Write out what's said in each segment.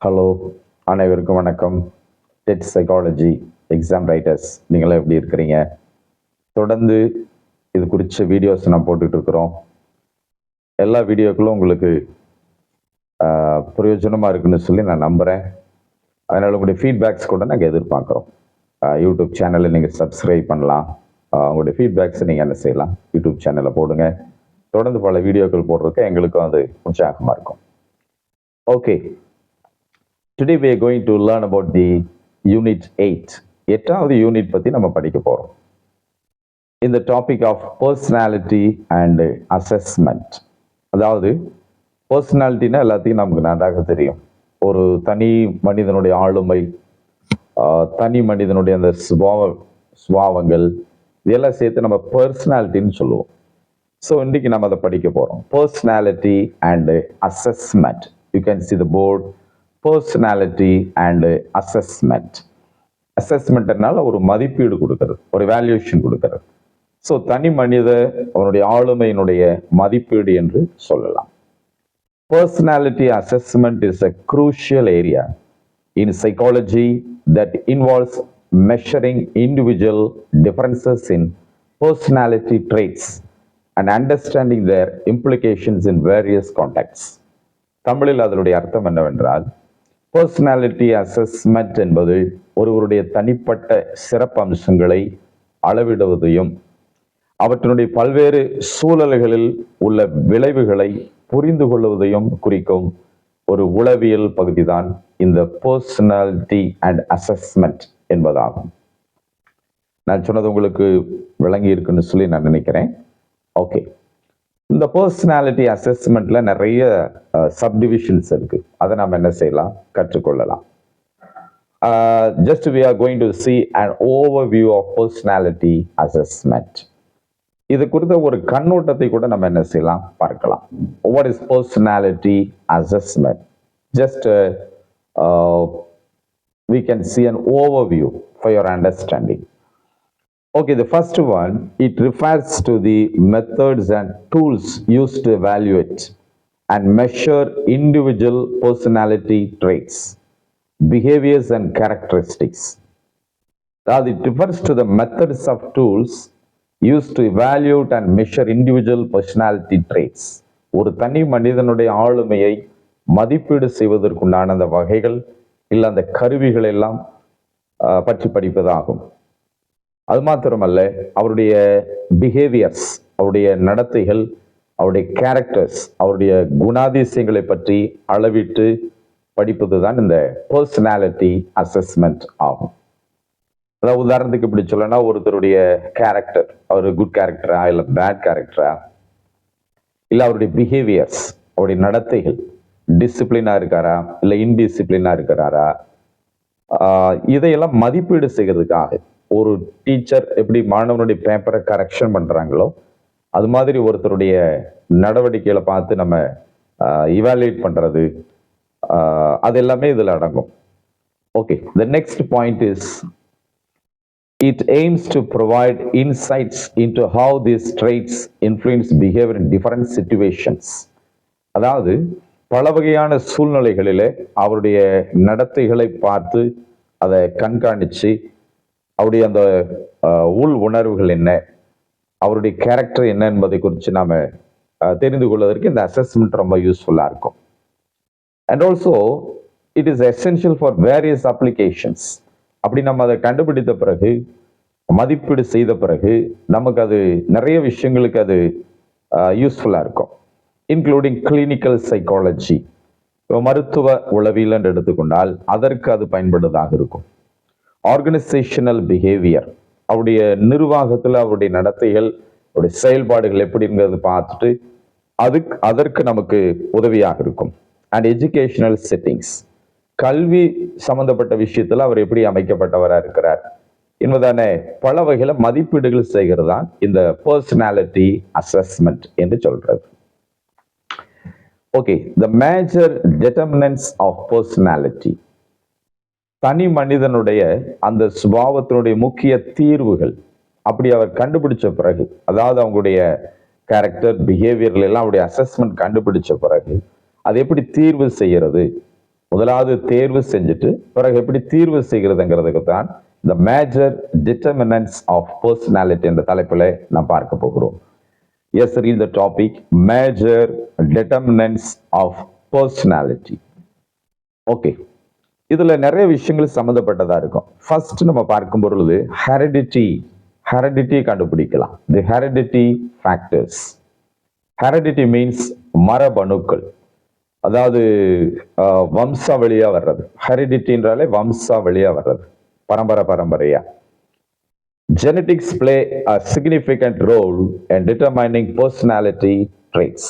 Hello, அனைவருக்கும் வணக்கம். Dead psychology exam writers, நீங்களாம் எப்படி இருக்கிறீங்க? தொடர்ந்து இது குறித்த வீடியோஸ் நான் போட்டுட்டு இருக்கிறோம். எல்லா வீடியோக்களும் உங்களுக்கு பிரயோஜனமாக இருக்குன்னு சொல்லி நான் நம்புகிறேன். அதனால் உங்களுடைய ஃபீட்பேக்ஸ் கூட நாங்கள் எதிர்பார்க்குறோம். யூடியூப் சேனலை நீங்கள் சப்ஸ்கிரைப் பண்ணலாம். உங்களுடைய ஃபீட்பேக்ஸை நீங்கள் என்ன செய்யலாம், யூடியூப் சேனலில் போடுங்க. தொடர்ந்து பல வீடியோக்கள் போடுறதுக்கு எங்களுக்கும் அது உற்சாகமாக இருக்கும். Okay, today we are going to learn about the unit 8. எட்டாவது யூனிட் பற்றி நம்ம படிக்க போகிறோம். இந்த topic of personality and assessment. அதாவது பர்சனாலிட்டினா எல்லாத்தையும் நமக்கு நன்றாக தெரியும். ஒரு தனி மனிதனுடைய ஆளுமை, தனி மனிதனுடைய அந்த சுபாவங்கள், இதெல்லாம் சேர்த்து நம்ம பர்சனாலிட்டின்னு சொல்லுவோம். ஸோ இன்றைக்கி நம்ம அதை படிக்க போகிறோம். Personality and assessment. You can see the board. Personality and assessment. அசஸ்மெண்ட்னால ஒரு மதிப்பீடு கொடுக்கறது, ஒரு வேல்யூஷன் கொடுக்கறது. ஸோ தனி மனித அவனுடைய ஆளுமையினுடைய மதிப்பீடு என்று சொல்லலாம். Personality assessment is a crucial area in psychology that involves measuring individual differences in personality traits and understanding their implications in various contexts. தமிழில் அதனுடைய அர்த்தம் என்னவென்றால், பர்சனாலிட்டி அசஸ்மெண்ட் என்பது ஒருவருடைய தனிப்பட்ட சிறப்பம்சங்களை அளவிடுவதையும் அவற்றினுடைய பல்வேறு சூழல்களில் உள்ள விளைவுகளை புரிந்து கொள்வதையும் குறிக்கும் ஒரு உளவியல் பகுதிதான் இந்த பர்சனாலிட்டி அண்ட் அசஸ்மெண்ட் என்பதாகும். நான் சொன்னது உங்களுக்கு விளங்கி இருக்குன்னு சொல்லி நான் நினைக்கிறேன். ஓகே, இந்த பர்சனாலிட்டி அசஸ்மெண்ட்ல நிறைய சப்டிவிஷன்ஸ் இருக்கு. அதை நாம் என்ன செய்யலாம், கற்றுக்கொள்ளலாம். Just we are going to see an overview of personality assessment. இது குறித்த ஒரு கண்ணோட்டத்தை கூட நம்ம என்ன செய்யலாம், பார்க்கலாம். What is personality assessment? Just we can see an overview for your understanding. Okay, the first one, it refers to the methods and tools used to evaluate and measure individual personality traits, behaviors and characteristics. That it refers to the methods of tools used to evaluate and measure individual personality traits. ஒரு தனி மனிதனுடைய ஆளுமையை மதிப்பீடு செய்வதற்குண்டான அந்த வகைகள் இல்லை அந்த கருவிகள் எல்லாம் பற்றி படிப்பதாகும். அது மாத்திரமல்ல, அவருடைய பிஹேவியர்ஸ், அவருடைய நடத்தைகள், அவருடைய கேரக்டர்ஸ், அவருடைய குணாதிசயங்களை பற்றி அளவிட்டு படிப்பது தான் இந்த பர்சனாலிட்டி அசஸ்மெண்ட் ஆகும். அதாவது உதாரணத்துக்கு இப்படி சொல்லனா, ஒருத்தருடைய கேரக்டர், அவர் குட் கேரக்டரா இல்லை பேட் கேரக்டரா, இல்லை அவருடைய பிஹேவியர்ஸ், அவருடைய நடத்தைகள், டிசிப்ளினா இருக்காரா இல்லை இன்டிசிப்ளினா இருக்கிறாரா, இதையெல்லாம் மதிப்பீடு செய்கிறதுக்காக ஒரு டீச்சர் எப்படி மாணவனுடைய பேப்பரை கரெக்ஷன் பண்றாங்களோ அது மாதிரி ஒருத்தருடைய நடவடிக்கைகளை பார்த்து நம்ம இவாலுவேட் பண்றது, அது எல்லாமே இதுல அடங்கும். Okay, the next point is it aims to provide insights into how these traits influence behavior in different situations. அதாவது பல வகையான சூழ்நிலைகளிலே அவருடைய நடத்தைகளை பார்த்து அதை கண்காணிச்சு அவருடைய அந்த உள் உணர்வுகள் என்ன, அவருடைய கேரக்டர் என்ன என்பதை குறித்து நாம தெரிந்து கொள்வதற்கு இந்த அசஸ்மெண்ட் ரொம்ப யூஸ்ஃபுல்லாக இருக்கும். And also it is essential for various applications. அப்படி நம்ம அதை கண்டுபிடித்த பிறகு, மதிப்பீடு செய்த பிறகு, நமக்கு அது நிறைய விஷயங்களுக்கு அது யூஸ்ஃபுல்லாக இருக்கும். இன்க்ளூடிங் கிளினிக்கல் சைக்காலஜி, மருத்துவ உளவியல் என்று எடுத்துக்கொண்டால் அதற்கு அது பயன்படுவதாக இருக்கும். ஆர்கனைசேஷனல் பிஹேவியர், அவருடைய நிர்வாகத்தில் அவருடைய நடத்தைகள், அவருடைய செயல்பாடுகள் எப்படிங்கிறது பார்த்துட்டு அதற்கு நமக்கு உதவியாக இருக்கும். அண்ட் எஜுகேஷனல் செட்டிங்ஸ், கல்வி சம்பந்தப்பட்ட விஷயத்துல அவர் எப்படி அமைக்கப்பட்டவராக இருக்கிறார் என்பதான பல வகையில மதிப்பீடுகள் செய்கிறது தான் இந்த பர்சனாலிட்டி அசஸ்மெண்ட் என்று சொல்றது. Okay, the major determinants of personality. தனி மனிதனுடைய அந்த சுபாவத்தினுடைய முக்கிய தீர்வுகள் அப்படி அவர் கண்டுபிடிச்ச பிறகு, அதாவது அவங்களுடைய கேரக்டர் பிஹேவியர்கள் எல்லாம் அவருடைய அசஸ்மெண்ட் கண்டுபிடிச்ச பிறகு அது எப்படி தீர்வு செய்யறது, முதலாவது தேர்வு செஞ்சுட்டு பிறகு எப்படி தீர்வு செய்கிறதுங்கிறதுக்கு தான் இந்த மேஜர் டிட்டர்மினன்ட்ஸ் ஆஃப் பர்சனாலிட்டி என்ற தலைப்பில் நாம் பார்க்க போகிறோம். Yes, read the topic, major determinants of personality. Okay, இதுல நிறைய விஷயங்கள் சம்மந்தப்பட்டதா இருக்கும். ஃபர்ஸ்ட் நம்ம பார்க்கும் பொழுது ஹெரிடிட்டி கண்டுபிடிக்கலாம். தி ஹெரிடிட்டி ஃபேக்டர்ஸ். ஹெரிடிட்டி மீன்ஸ் மரபணுக்கள், அதாவது வம்சாவளியா வர்றது. ஹெரிடிட்டின்றாலே வம்சாவளியா வர்றது, பரம்பரையா. Genetics play a significant role in determining personality traits.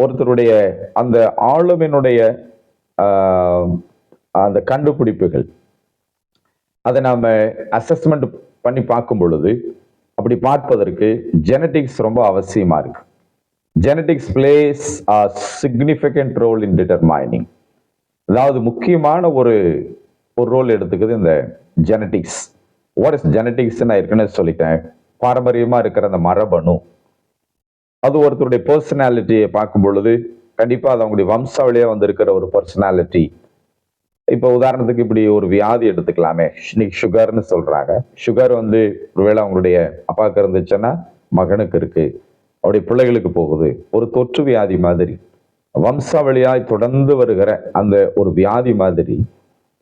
ஒருத்தருடைய அந்த ஆளுமையினுடைய அந்த கண்டுபிடிப்புகள், அதை நாம அசஸ்மெண்ட் பண்ணி பார்க்கும் பொழுது அப்படி பார்ப்பதற்கு ஜெனட்டிக்ஸ் ரொம்ப அவசியமா இருக்கு. Genetics place a significant role in determining. அதாவது முக்கியமான ஒரு ரோல் எடுத்துக்குது இந்த ஜெனட்டிக்ஸ். வாட் இஸ் ஜெனட்டிக்ஸ் நான் ஏற்கனவே சொல்லிட்டேன். பாரம்பரியமா இருக்கிற அந்த மரபணு, அது ஒருத்தருடைய பர்சனாலிட்டியை பார்க்கும் பொழுது கண்டிப்பா அது அவங்களுடைய வம்சாவளியா வந்திருக்கிற ஒரு பர்சனாலிட்டி. இப்போ உதாரணத்துக்கு இப்படி ஒரு வியாதி எடுத்துக்கலாமே, இன்னைக்கு சுகர்னு சொல்றாங்க. சுகர் ஒருவேளை அவங்களுடைய அப்பாவுக்கு இருந்துச்சுன்னா மகனுக்கு இருக்கு, அவருடைய பிள்ளைகளுக்கு போகுது. ஒரு தொற்று வியாதி மாதிரி, வம்சாவளியாய் தொடர்ந்து வருகிற அந்த ஒரு வியாதி மாதிரி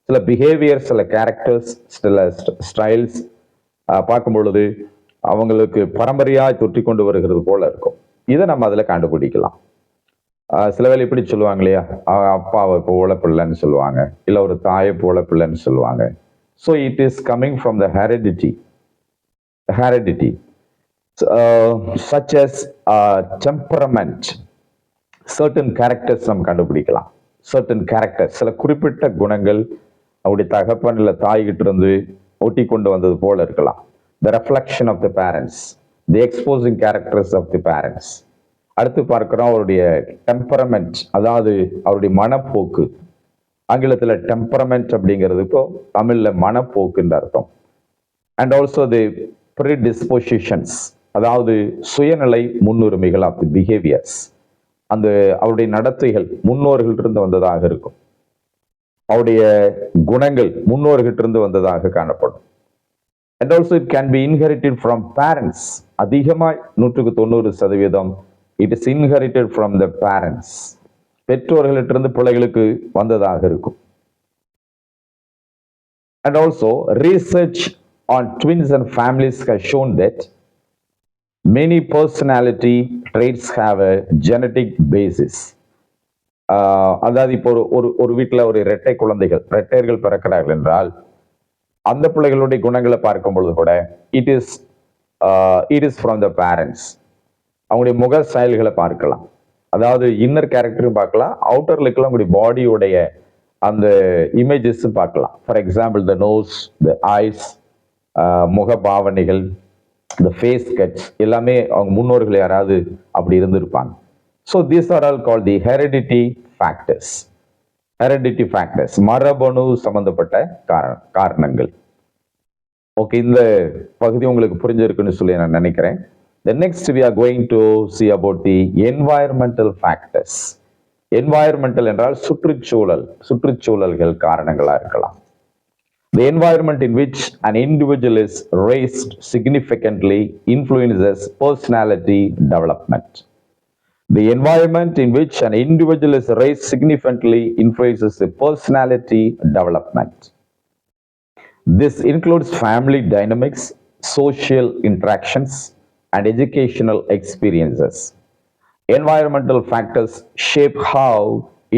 சில பிஹேவியர், சில கேரக்டர்ஸ், சில ஸ்டைல்ஸ் பார்க்கும் பொழுது அவங்களுக்கு பரம்பரையாய் தொற்றி கொண்டு வருகிறது போல இருக்கும். இதை நம்ம அதில் கண்டுபிடிக்கலாம். சில வேளை இப்படி சொல்லுவாங்க இல்லையா, அப்பாவை போல பிள்ளைன்னு சொல்லுவாங்க, இல்லை ஒரு தாயை போல பிள்ளைன்னு சொல்லுவாங்க. So it is coming from the heredity. such as temperament, certain characters நம்ம கண்டுபிடிக்கலாம். certain characters, சில குறிப்பிட்ட குணங்கள் அவருடைய தகப்பன் இல்லை தாய்கிட்ட இருந்து ஒட்டி கொண்டு வந்தது போல இருக்கலாம். the reflection of the parents, the exposing characters of the parents. அடுத்து பார்க்கிறோம் அவருடைய டெம்பரமெண்ட், அதாவது அவருடைய மனப்போக்கு. ஆங்கிலத்தில் டெம்பரமெண்ட் அப்படிங்கிறது இப்போ தமிழ்ல மனப்போக்குன்ற அர்த்தம். அண்ட் ஆல்சோ தி ப்ரீடிஸ்போசிஷன்ஸ், அதாவது சுயநிலை முன்னுரிமைகள் ஆஃப் தி பிஹேவியர்ஸ். அந்த அவருடைய நடத்தைகள் முன்னோர்கள்ட்டிருந்து வந்ததாக இருக்கும், அவருடைய குணங்கள் முன்னோர்கள்ட்டிருந்து வந்ததாக காணப்படும். And also it can be inherited from parents. அதிகமாக 190% it is inherited from the parents. பெற்றோர்களிட்டிருந்து பிள்ளைகளுக்கு வந்ததாக இருக்கும். And also research on twins and families has shown that many personality traits have a genetic basis. அதாவது இப்போ ஒரு வீட்டில் ஒரு இரட்டையர்கள் பிறக்கிறார்கள் என்றால் அந்த பிள்ளைகளுடைய குணங்களை பார்க்கும் பொழுது கூட it is from the parents. அவங்களுடைய முக செயல்களை பார்க்கலாம், அதாவது இன்னர் கேரக்டரும் பார்க்கலாம், அவுட்டர் லுக்கில் அவங்களுடைய பாடியோடைய அந்த இமேஜஸும் பார்க்கலாம். For example the nose, the eyes, முக பாவனைகள், the face cuts எல்லாமே அவங்க முன்னோர்கள் யாராவது அப்படி இருந்திருப்பாங்க. So these are all called the heredity factors. Heredity factors, மரபணு சம்பந்தப்பட்ட காரணங்கள். ஓகே, இந்த பகுதி உங்களுக்கு புரிஞ்சிருக்குன்னு சொல்லி நான் நினைக்கிறேன். The next we are going to see about the environmental factors. Environmental என்றால் சுற்றுச்சூழல்கள் காரணங்களா இருக்கலாம். The environment in which an individual is raised significantly influences personality development. The environment in which an individual is raised significantly influences the personality development. This includes family dynamics, social interactions, and educational experiences. Environmental factors shape how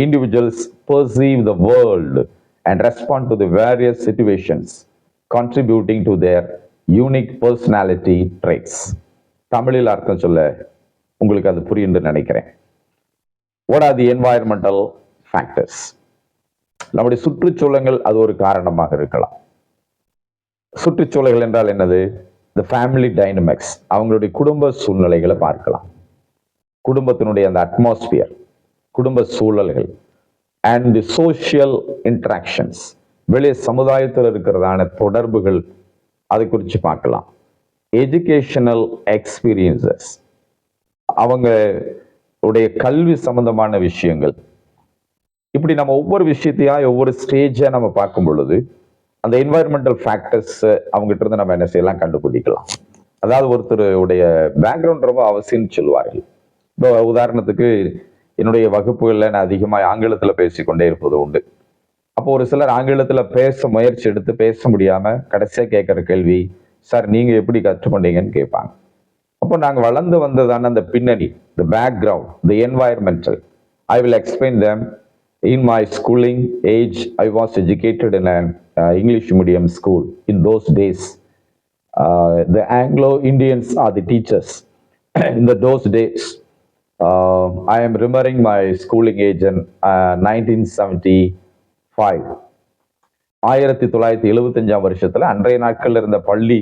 individuals perceive the world and respond to the various situations, contributing to their unique personality traits. தமிழில் அர்த்தம் சொல்ல உங்களுக்கு அது புரியுன்னு நினைக்கிறேன். What are the environmental factors? நம்முடைய சுற்றுச்சூழல்கள் அது ஒரு காரணமாக இருக்கலாம். சுற்றுச்சூழல்கள் என்றால் என்னது? The family dynamics, அவங்களுடைய குடும்ப சூழ்நிலைகளை பார்க்கலாம். குடும்பத்தினுடைய அந்த அட்மாஸ்பியர், குடும்ப சூழல்கள். And the social interactions, வெளியே சமுதாயத்தில் இருக்கிறதான தொடர்புகள், அதை குறித்து பார்க்கலாம். எஜுகேஷனல் எக்ஸ்பீரியன்சஸ், அவங்க உடைய கல்வி சம்பந்தமான விஷயங்கள். இப்படி நம்ம ஒவ்வொரு விஷயத்தையா ஒவ்வொரு ஸ்டேஜா நம்ம பார்க்கும் பொழுது அந்த என்வாயர்மெண்டல் ஃபேக்டர்ஸ் அவங்ககிட்ட இருந்து நம்ம என்ன செய்யலாம், கண்டுபிடிக்கலாம். அதாவது ஒருத்தருடைய பேக்ரவுண்ட் ரொம்ப அவசியம்னு சொல்லுவார்கள். இப்போ உதாரணத்துக்கு என்னுடைய வகுப்புகளில் நான் அதிகமாக ஆங்கிலத்தில் பேசிக்கொண்டே இருப்பது உண்டு. அப்போ ஒரு சிலர் ஆங்கிலத்தில் பேச முயற்சி எடுத்து பேச முடியாமல் கடைசியாக கேட்குற கேள்வி, சார் நீங்கள் எப்படி கற்றுக்கொண்டீங்கன்னு கேட்பாங்க. அப்போ நாங்கள் வளர்ந்து வந்ததான அந்த பின்னணி, the background, the environmental, I will explain them. In my schooling age I was educated in an English medium school. In those days the Anglo-Indians are the teachers. In those days I am remembering my schooling age in 1975. 1975 வருஷத்துல அன்றைய நாட்கள் இருந்த பள்ளி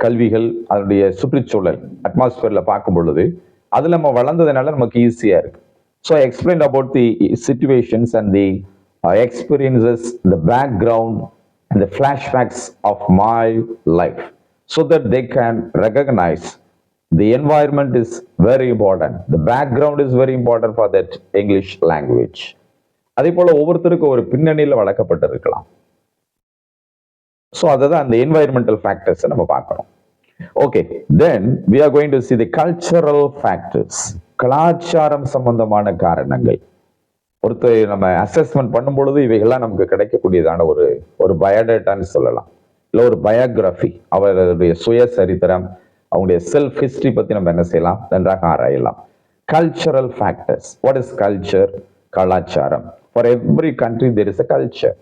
கல்விகள், அதனுடைய சுற்றுச்சூழல் அட்மாஸ்பியர்ல பார்க்கும் பொழுது அதுல நம்ம வளர்ந்ததுனால நமக்கு ஈஸியா இருக்கு. So I explained about the situations and the experiences, the background and the flashbacks of my life, so that they can recognize the environment is very important, the background is very important for that English language. அதே போல ஒவ்வொருத்தருக்கும் ஒரு பின்னணியில் வளர்க்கப்பட்டிருக்கலாம். So அதுதான் அந்த environmental ஃபேக்டர்ஸை நம்ம பார்க்கணும். Okay, then we are going to see the cultural factors. கலாச்சாரம் சம்பந்தமான காரணங்கள். ஒருத்தர் நம்ம அசஸ்மெண்ட் பண்ணும் பொழுது இவைகள்லாம் நமக்கு கிடைக்கக்கூடியதான ஒரு பயோடேட்டான்னு சொல்லலாம், இல்லை ஒரு பயோகிராஃபி, அவருடைய சுயசரித்திரம், அவங்களுடைய செல்ஃப் ஹிஸ்டரி பற்றி நம்ம என்ன செய்யலாம், நன்றாக ஆராயலாம். Cultural factors. What is culture? கலாச்சாரம். For every country there is a culture.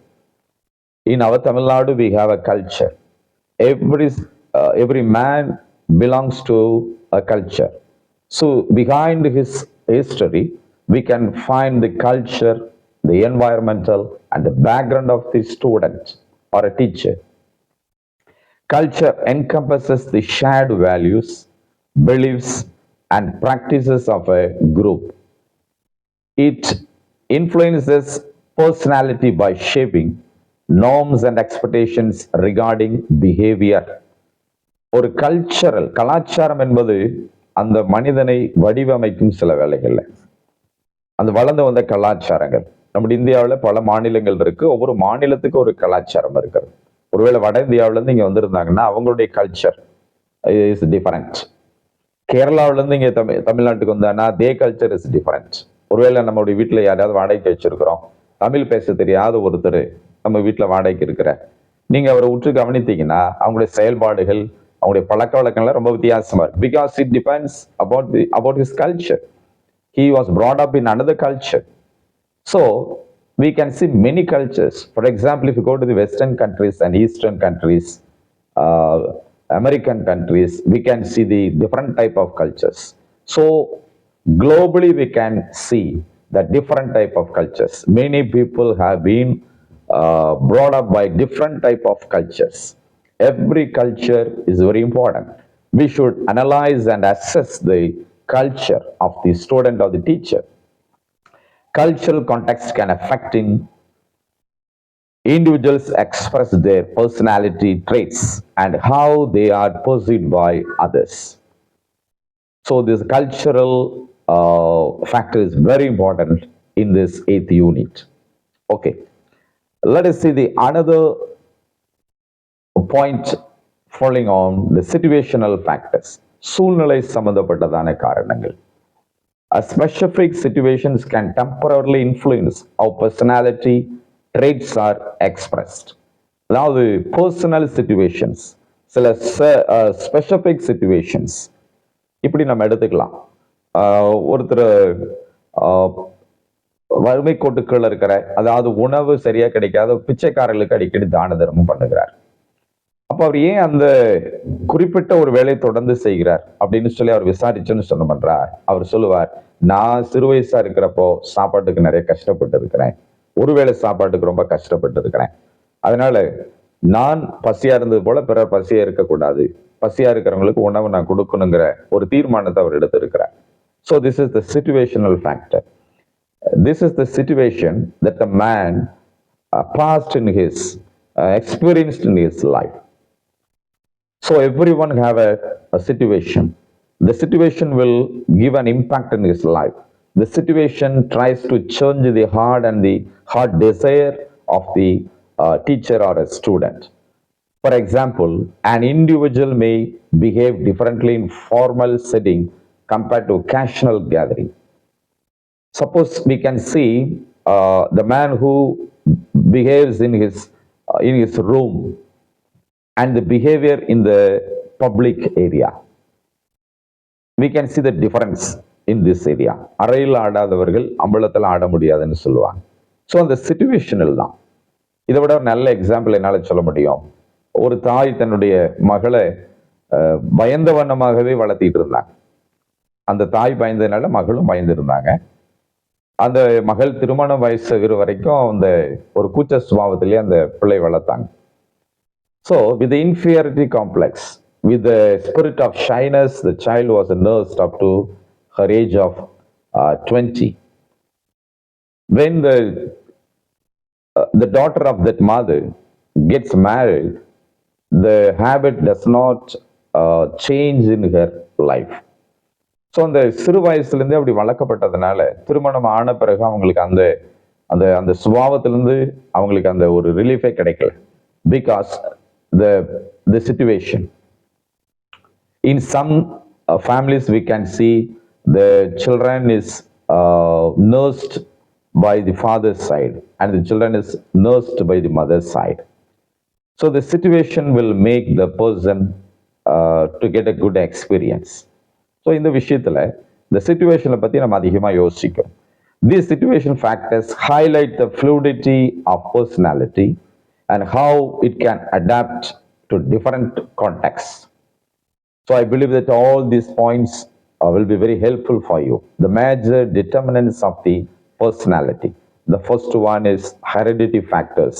In our Tamil Nadu we have a culture. Every man belongs to a culture. So behind his history we can find the culture, the environmental and the background of the student or a teacher. Culture encompasses the shared values, beliefs and practices of a group. It influences personality by shaping norms and expectations regarding behavior. ஒரு கலாச்சாரம் என்பது அந்த மனிதனை வடிவமைக்கும் சில வேலைகள்ல அந்த வளர்ந்து வந்த கலாச்சாரங்கள். நம்ம இந்தியாவில் பல மாநிலங்கள் இருக்கு, ஒவ்வொரு மாநிலத்துக்கு ஒரு கலாச்சாரம் இருக்கிறது. ஒருவேளை வட இந்தியாவிலேருந்து இங்கே வந்திருந்தாங்கன்னா அவங்களுடைய கல்ச்சர் இஸ் டிஃபரண்ட். கேரளாவிலேருந்து இங்கே தமிழ்நாட்டுக்கு வந்தாங்கன்னா தே கல்ச்சர் இஸ் டிஃபரண்ட். ஒருவேளை நம்மளுடைய வீட்டில் யாராவது வாடகைக்கு வச்சிருக்கிறோம், தமிழ் பேச தெரியாத ஒருத்தர் நம்ம வீட்டில் வாடகைக்கு இருக்கிற, நீங்கள் அவரை உற்று கவனித்தீங்கன்னா அவங்களுடைய செயல்பாடுகள், அவங்களுடைய பழக்க வழக்கங்கள்லாம் ரொம்ப வித்தியாசமா இருக்கு. Because it depends about his culture. He was brought up in another culture. So we can see many cultures. For example, if you go to the Western countries and Eastern countries, American countries, we can see the different type of cultures. So globally we can see the different type of cultures. Many people have been brought up by different type of cultures. Every culture is very important. We should analyze and assess the culture of the student or the teacher. Cultural context can affect in individuals express their personality traits and how they are perceived by others. So this cultural factor is very important in this 8th unit. Okay, let us see the another point following on the situational factors. சூழ்நிலை சம்பந்தப்பட்டதான காரணங்கள். Specific situations can temporarily influence how personality traits are expressed. அதாவது personal situations, சில specific situations இப்படி நம்ம எடுத்துக்கலாம். ஒருத்தர் வறுமை கோட்டுக்குள்ள இருக்கிற, அதாவது உணவு சரியா கிடைக்காத பிச்சைக்காரர்களுக்கு அடிக்கடி தான தர்மம் பண்ணுகிறார். அப்ப அவர் ஏன் அந்த குறிப்பிட்ட ஒரு வேலையை தொடர்ந்து செய்கிறார் அப்படின்னு சொல்லி அவர் விசாரிச்சுன்னு சொன்ன பண்றார். அவர் சொல்லுவார், நான் சிறு வயசா இருக்கிறப்போ சாப்பாட்டுக்கு நிறைய கஷ்டப்பட்டு இருக்கிறேன், ஒருவேளை சாப்பாட்டுக்கு ரொம்ப கஷ்டப்பட்டு இருக்கிறேன், அதனால நான் பசியா இருந்தது போல பிறர் பசியா இருக்கக்கூடாது, பசியா இருக்கிறவங்களுக்கு உணவு நான் கொடுக்கணுங்கிற ஒரு தீர்மானத்தை அவர் எடுத்திருக்கிறார். So this is the situational factor. This is the situation that the man passed in his experienced in his life. So everyone have a situation. The situation will give an impact in his life. The situation tries to change the heart and the heart desire of the teacher or a student. For example, an individual may behave differently in formal setting compared to casual gathering. Suppose we can see the man who behaves in his room and the behavior in the public area. We can see the difference in this area. அறையில் ஆடாதவர்கள் அம்பலத்தில் ஆட முடியாதுன்னு சொல்லுவாங்க. So அந்த சிச்சுவேஷனில் தான். இதை விட ஒரு நல்ல எக்ஸாம்பிள் என்னால் சொல்ல முடியும். ஒரு தாய் தன்னுடைய மகளை பயந்த வண்ணமாகவே வளர்த்திட்டு இருந்தாங்க. அந்த தாய் பயந்ததுனால மகளும் பயந்துருந்தாங்க. அந்த மகள் திருமண வயசு வரைக்கும் அந்த ஒரு கூச்ச சுபாவத்திலேயே அந்த பிள்ளை வளர்த்தாங்க. So with inferiority complex, with the spirit of shyness, the child was nursed up to her age of 20. When the daughter of that mother gets married, the habit does not change in her life. So அந்த சிறு வயசுலேருந்தே அப்படி வளர்க்கப்பட்டதுனால திருமணம் ஆன பிறகு அவங்களுக்கு அந்த அந்த அந்த சுபாவத்திலேருந்து அவங்களுக்கு அந்த ஒரு ரிலீஃபே கிடைக்கல. Because the situation. In some families we can see the children is nursed by the father's side and the children is nursed by the mother's side. So the situation will make the person to get a good experience. So இந்த விஷயத்தில் இந்த சிச்சுவேஷனை பற்றி நம்ம அதிகமாக யோசிக்கும். These situation factors highlight the fluidity of personality and how it can adapt to different contexts. So I believe that all these points will be very helpful for you. The major determinants of the personality. The first one is heredity factors,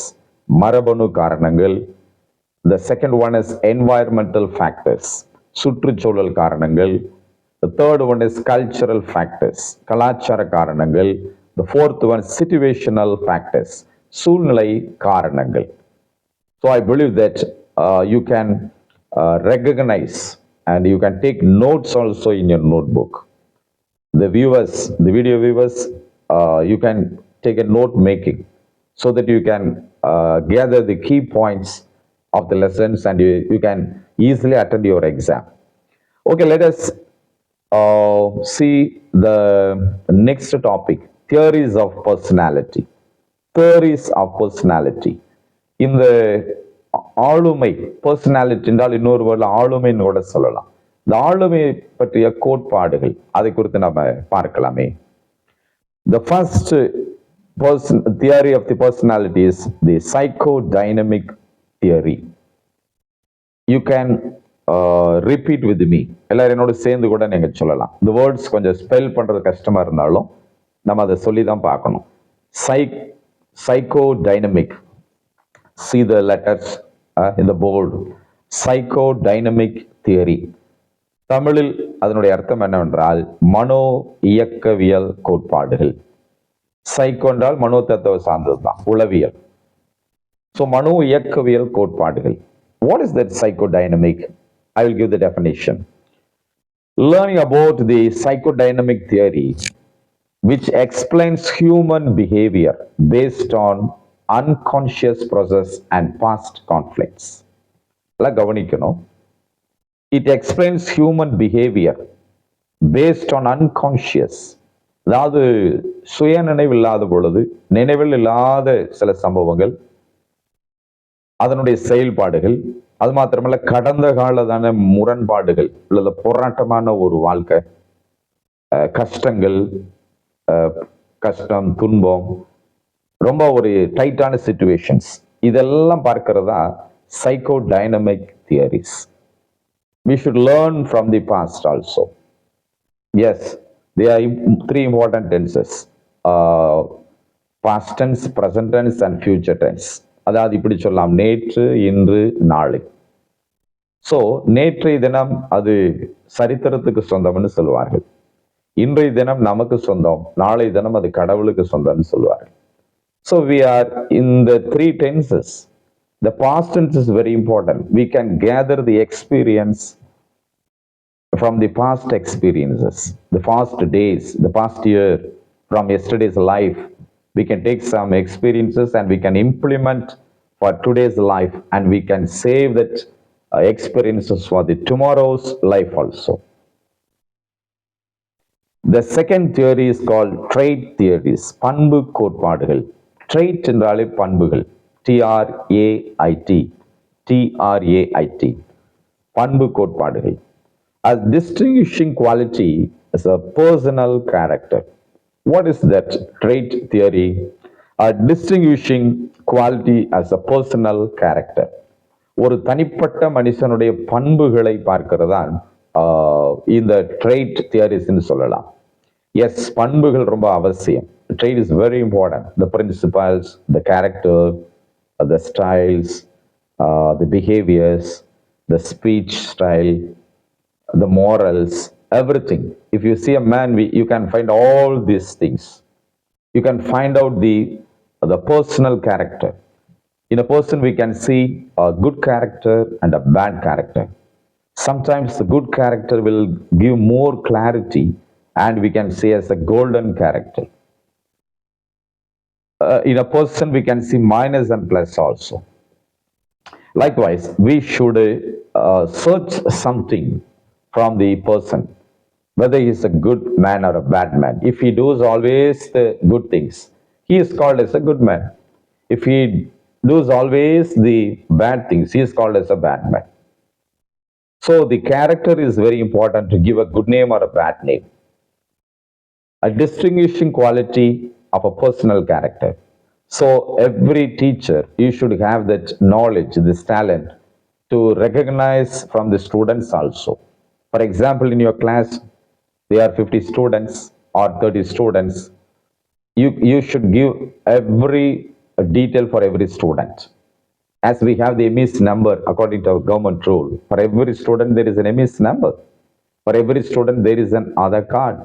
மரபணு காரணங்கள். The second one is environmental factors, சுற்றுச்சூழல் காரணங்கள். The third one is cultural factors, கலாச்சார காரணங்கள். The fourth one is situational factors, சூழ்நிலை காரணங்கள். So I believe that you can recognize and you can take notes also in your notebook. The viewers, the video viewers, you can take a note making so that you can gather the key points of the lessons and you can easily attend your exam. Okay, let us see the next topic, theories of personality. Theories of personality. இந்த ஆளுமை, personality என்றால் இன்னொரு வேர்ல ஆளுமைன்னு கூட சொல்லலாம். இந்த ஆளுமை பற்றிய கோட்பாடுகள் அதை குறித்து நம்ம பார்க்கலாமே. The first theory of the personality is the psychodynamic theory. You can repeat with me. எல்லாரும் என்னோட சேர்ந்து கூட நீங்க சொல்லலாம். இந்த வேர்ட்ஸ் கொஞ்சம் ஸ்பெல் பண்றது கஷ்டமா இருந்தாலும் நம்ம அதை சொல்லி தான் பார்க்கணும். Psychodynamic. See the letters in the board. Psychodynamic theory. தமிழில் அதனுடைய அர்த்தம் என்னவென்றால் மனோ இயக்கவியல் கோட்பாடுகள். சைக்கோ என்றால் மனோ தத்துவ சார்ந்ததுதான், உளவியல். ஸோ மனோ இயக்கவியல் கோட்பாடுகள். What is that psychodynamic? I will give the definition. Learning about the psychodynamic theory, which explains human behavior based on unconscious process and past conflicts. எல்லாம் கவனிக்கணும். It explains human behavior based on unconscious. அதாவது சுய நினைவு இல்லாத பொழுது, நினைவில் இல்லாத சில சம்பவங்கள், அதனுடைய செயல்பாடுகள், அது மாத்திரமல்ல கடந்த காலதான முரண்பாடுகள் அல்லது போராட்டமான ஒரு வாழ்க்கை, கஷ்டங்கள், கஷ்டம், துன்பம், ரொம்ப ஒரு டைட்டான சிச்சுவேஷன்ஸ், இதெல்லாம் பார்க்கிறதா psychodynamic theories. We should learn from the past also. Yes, there are three important tenses, past tense, present tense and future tense. அதாவது இப்படி சொல்லலாம், நேற்று, இன்று, நாளை. ஸோ நேற்றைய தினம் அது சரித்திரத்துக்கு சொந்தம்னு சொல்லுவார்கள். இன்றைய தினம் நமக்கு சொந்தம், நாளை தினம் அது கடவுளுக்கு சொந்தம்னு சொல்லுவார்கள். So we are in the three tenses. The past tense is very important. We can gather the experience from the past experiences, the past days, the past year, from yesterday's life. We can take some experiences and we can implement for today's life, and we can save that experiences for the tomorrow's life also. The second theory is called trait theories, பண்பு கோட்பாடுகள். Trait என்றாலே பண்புகள், TRAIT, TRAIT, பண்பு கோட்பாடுகள். A distinguishing quality is a personal character. What is that trait theory? A distinguishing quality as a personal character. ஒரு தனிப்பட்ட மனுஷனுடைய பண்புகளை பார்க்கிறதான் இந்த ட்ரெய்ட் தியரிஸ்ன்னு சொல்லலாம். எஸ், பண்புகள் ரொம்ப அவசியம். Trait is very important. The principles, the character, the styles, the behaviours, the speech style, the morals, everything. If you see a man, you can find all these things. You can find out the personal character. In a person, we can see a good character and a bad character. Sometimes the good character will give more clarity, and we can say as a golden character. In a person, we can see minus and plus also. Likewise, we should search something from the person, whether he is a good man or a bad man. If he does always the good things, he is called as a good man. If he does always the bad things, he is called as a bad man. So the character is very important to give a good name or a bad name. A distinguishing quality of a personal character. So every teacher, you should have that knowledge, this talent to recognize from the students also. For example, in your class, there are 50 students or 30 students. You should give every detail for every student. As we have the MIS number according to our government rule, for every student there is an MIS number. For every student there is an Aadhaar card.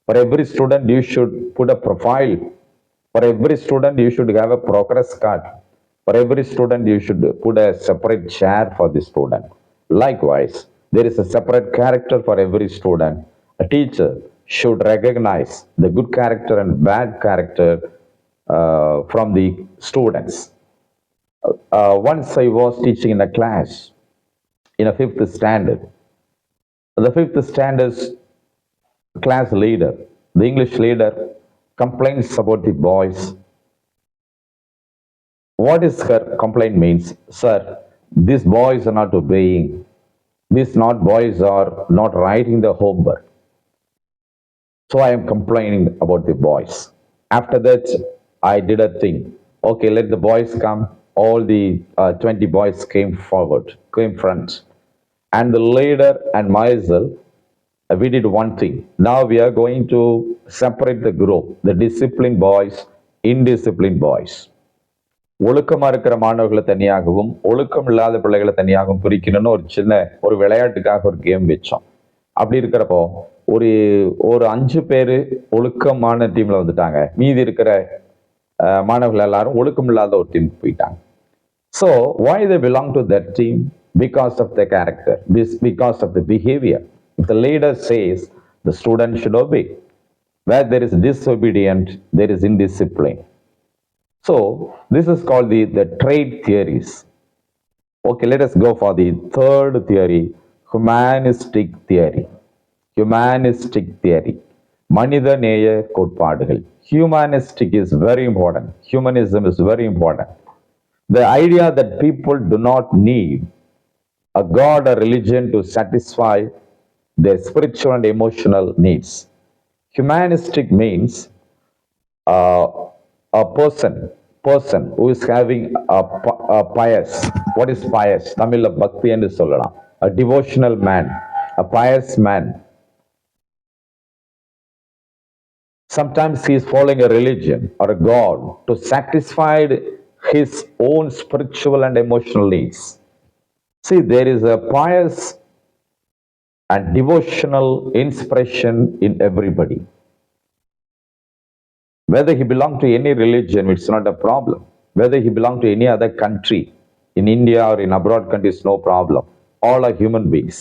For every student you should put a profile. For every student you should have a progress card. For every student you should put a separate chair for the student. Likewise, there is a separate character for every student. A teacher should recognize the good character and bad character from the students. Once I was teaching in a class in a 5th standard. The 5th standard's class leader, the English leader, complains about the boys. What is her complaint means? Sir, these boys are not obeying. These boys are not writing the homework. So I am complaining about the boys. After that, I did a thing. Okay, let the boys come. All the 20 boys came front. And the leader and myself, we did one thing. Now we are going to separate the group, the disciplined boys, indisciplined boys. ஒழுக்கமா இருக்கிற மாணவர்களை தனியாகவும் ஒழுக்கம் இல்லாத பிள்ளைகளை தனியாகவும் பிரிக்கணும்னு ஒரு விளையாட்டுக்காக ஒரு கேம் வச்சோம். அப்படி இருக்கிறப்போ ஒரு 5 பேர் ஒழுக்கமான டீம்ல வந்துட்டாங்க. மீதி இருக்கிற மாணவர்கள் எல்லாரும் ஒழுக்கம் இல்லாத ஒரு டீமுக்கு போயிட்டாங்க. So why they belong to that team? Because of the character, because of the behavior. If the leader says, the student should obey. Where there is disobedient, there is indiscipline. So this is called the trait theories. Okay, let us go for the third theory, humanistic theory. Humanistic theory. மனித நேய கோட்பாடுகள். Humanistic is very important. Humanism is very important. The idea that people do not need a God or religion to satisfy their spiritual and emotional needs. Humanistic means a person who is having a pious. What is pious? Tamil bhakti endu sollalam. A devotional man, a pious man. Sometimes he is following a religion or a God to satisfy his own spiritual and emotional needs. See, there is a pious and devotional inspiration in everybody. Whether he belongs to any religion, it's not a problem. Whether he belongs to any other country, in India or in abroad countries, no problem. All are human beings.